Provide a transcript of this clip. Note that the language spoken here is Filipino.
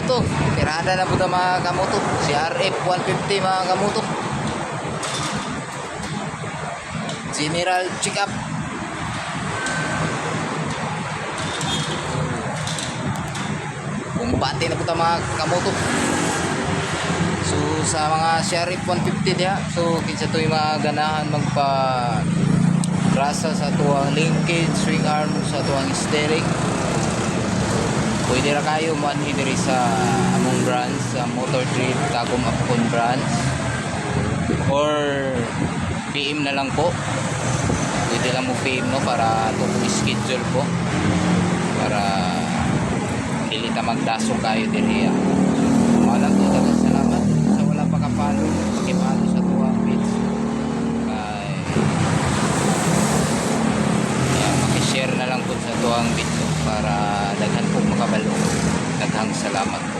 kamoto. Tirada na po ito mga kamoto. Si RF 150 mga kamoto. General check up. Kumpate na po ito mga kamoto. So sa mga Sheriff 150 diya, so kinsa to yung mga ganahan magpa rasa sa tuwang linkage, swing arm sa tuwang steering. Pwede ra kayo manhi diri sa among branch sa Motor Trip Tagum Apcon branch or PM na lang po. Pwede lang mo PM no para to schedule po para dili ta magdaso kayo diri. Wala to, daghang salamat sa wala pa kapalo, pakipalo sa tuwang page. Share na lang po sa tuwang video para daghan po makabalo. Daghang salamat.